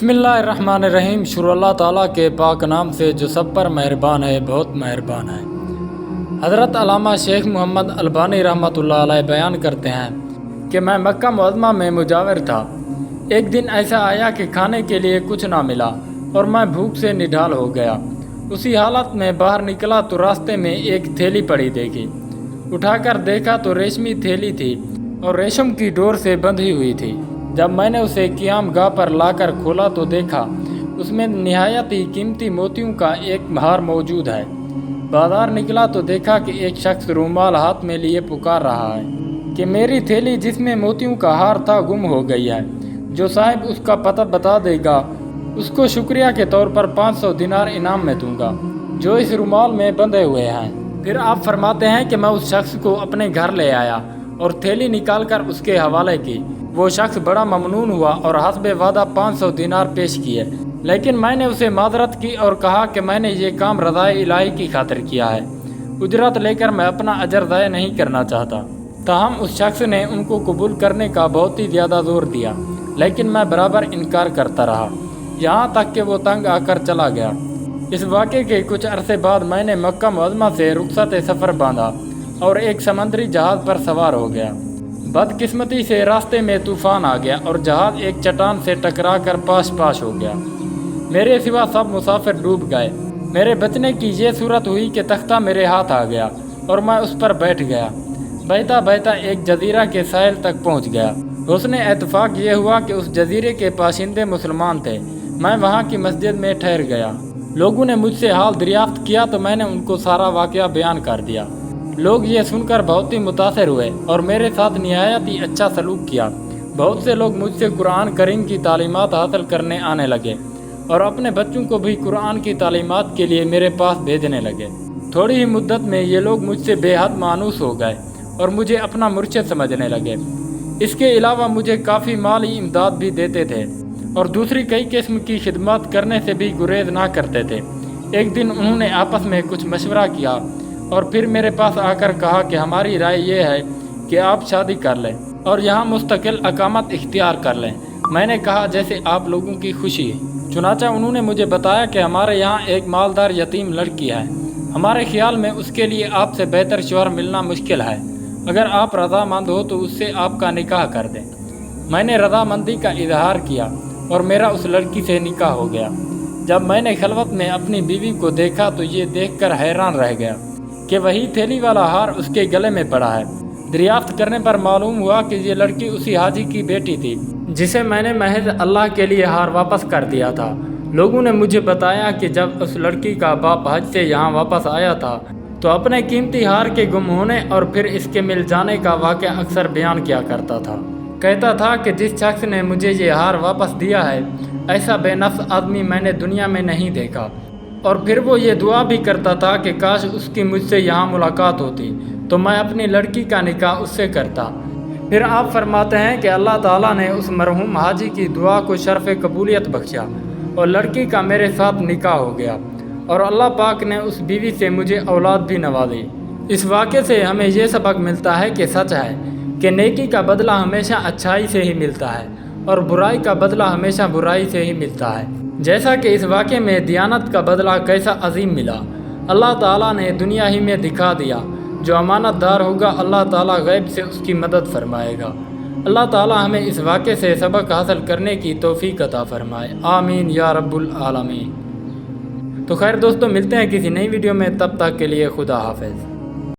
بسم اللہ الرحمن الرحیم۔ شروع اللہ تعالیٰ کے پاک نام سے جو سب پر مہربان ہے، بہت مہربان ہے۔ حضرت علامہ شیخ محمد البانی رحمۃ اللہ علیہ بیان کرتے ہیں کہ میں مکہ معظمہ میں مجاور تھا۔ ایک دن ایسا آیا کہ کھانے کے لیے کچھ نہ ملا اور میں بھوک سے نڈھال ہو گیا۔ اسی حالت میں باہر نکلا تو راستے میں ایک تھیلی پڑی دیکھی۔ اٹھا کر دیکھا تو ریشمی تھیلی تھی اور ریشم کی ڈور سے بندھی ہوئی تھی۔ جب میں نے اسے قیام گاہ پر لا کر کھولا تو دیکھا اس میں نہایت ہی قیمتی موتیوں کا ایک ہار موجود ہے۔ بازار نکلا تو دیکھا کہ ایک شخص رومال ہاتھ میں لیے پکار رہا ہے کہ میری تھیلی جس میں موتیوں کا ہار تھا گم ہو گئی ہے۔ جو صاحب اس کا پتہ بتا دے گا اس کو شکریہ کے طور پر 500 دینار انعام میں دوں گا جو اس رومال میں بندھے ہوئے ہیں۔ پھر آپ فرماتے ہیں کہ میں اس شخص کو اپنے گھر لے آیا اور تھیلی نکال کر اس کے حوالے کی۔ وہ شخص بڑا ممنون ہوا اور حسب وعدہ 500 دینار پیش کیے، لیکن میں نے اسے معذرت کی اور کہا کہ میں نے یہ کام رضائے الہی کی خاطر کیا ہے، اجرت لے کر میں اپنا اجر ضائع نہیں کرنا چاہتا۔ تاہم اس شخص نے ان کو قبول کرنے کا بہت ہی زیادہ زور دیا، لیکن میں برابر انکار کرتا رہا، یہاں تک کہ وہ تنگ آ کر چلا گیا۔ اس واقعے کے کچھ عرصے بعد میں نے مکہ معظمہ سے رخصت سفر باندھا اور ایک سمندری جہاز پر سوار ہو گیا۔ بدقسمتی سے راستے میں طوفان آ گیا اور جہاز ایک چٹان سے ٹکرا کر پاش ہو گیا۔ میرے سوا سب مسافر ڈوب گئے۔ میرے بچنے کی یہ صورت ہوئی کہ تختہ میرے ہاتھ آ گیا اور میں اس پر بیٹھ گیا۔ بہتا بہتا ایک جزیرہ کے ساحل تک پہنچ گیا۔ حسن اتفاق یہ ہوا کہ اس جزیرے کے باشندے مسلمان تھے۔ میں وہاں کی مسجد میں ٹھہر گیا۔ لوگوں نے مجھ سے حال دریافت کیا تو میں نے ان کو سارا واقعہ بیان کر دیا۔ لوگ یہ سن کر بہت ہی متاثر ہوئے اور میرے ساتھ نہایت ہی اچھا سلوک کیا۔ بہت سے لوگ مجھ سے قرآن کریم کی تعلیمات حاصل کرنے آنے لگے اور اپنے بچوں کو بھی قرآن کی تعلیمات کے لیے میرے پاس بھیجنے لگے۔ تھوڑی ہی مدت میں یہ لوگ مجھ سے بے حد مانوس ہو گئے اور مجھے اپنا مرشد سمجھنے لگے۔ اس کے علاوہ مجھے کافی مالی امداد بھی دیتے تھے اور دوسری کئی قسم کی خدمات کرنے سے بھی گریز نہ کرتے تھے۔ ایک دن انہوں نے آپس میں کچھ مشورہ کیا اور پھر میرے پاس آ کر کہا کہ ہماری رائے یہ ہے کہ آپ شادی کر لیں اور یہاں مستقل اقامت اختیار کر لیں۔ میں نے کہا جیسے آپ لوگوں کی خوشی ہے۔ چنانچہ انہوں نے مجھے بتایا کہ ہمارے یہاں ایک مالدار یتیم لڑکی ہے، ہمارے خیال میں اس کے لیے آپ سے بہتر شوہر ملنا مشکل ہے۔ اگر آپ رضامند ہو تو اس سے آپ کا نکاح کر دیں۔ میں نے رضامندی کا اظہار کیا اور میرا اس لڑکی سے نکاح ہو گیا۔ جب میں نے خلوت میں اپنی بیوی کو دیکھا تو یہ دیکھ کر حیران رہ گیا کہ وہی تھیلی والا ہار اس کے گلے میں پڑا ہے۔ دریافت کرنے پر معلوم ہوا کہ یہ لڑکی اسی حاجی کی بیٹی تھی جسے میں نے محض اللہ کے لیے ہار واپس کر دیا تھا۔ لوگوں نے مجھے بتایا کہ جب اس لڑکی کا باپ حج سے یہاں واپس آیا تھا تو اپنے قیمتی ہار کے گم ہونے اور پھر اس کے مل جانے کا واقعہ اکثر بیان کیا کرتا تھا۔ کہتا تھا کہ جس شخص نے مجھے یہ ہار واپس دیا ہے ایسا بے نفس آدمی میں نے دنیا میں نہیں دیکھا، اور پھر وہ یہ دعا بھی کرتا تھا کہ کاش اس کی مجھ سے یہاں ملاقات ہوتی تو میں اپنی لڑکی کا نکاح اس سے کرتا۔ پھر آپ فرماتے ہیں کہ اللہ تعالیٰ نے اس مرحوم حاجی کی دعا کو شرف قبولیت بخشا اور لڑکی کا میرے ساتھ نکاح ہو گیا اور اللہ پاک نے اس بیوی سے مجھے اولاد بھی نوازی۔ اس واقعے سے ہمیں یہ سبق ملتا ہے کہ سچ ہے کہ نیکی کا بدلہ ہمیشہ اچھائی سے ہی ملتا ہے اور برائی کا بدلہ ہمیشہ برائی سے ہی ملتا ہے۔ جیسا کہ اس واقعے میں دیانت کا بدلہ کیسا عظیم ملا، اللہ تعالیٰ نے دنیا ہی میں دکھا دیا۔ جو امانت دار ہوگا اللہ تعالیٰ غیب سے اس کی مدد فرمائے گا۔ اللہ تعالیٰ ہمیں اس واقعے سے سبق حاصل کرنے کی توفیق عطا فرمائے، آمین یا رب العالمین۔ تو خیر دوستو، ملتے ہیں کسی نئی ویڈیو میں، تب تک کے لیے خدا حافظ۔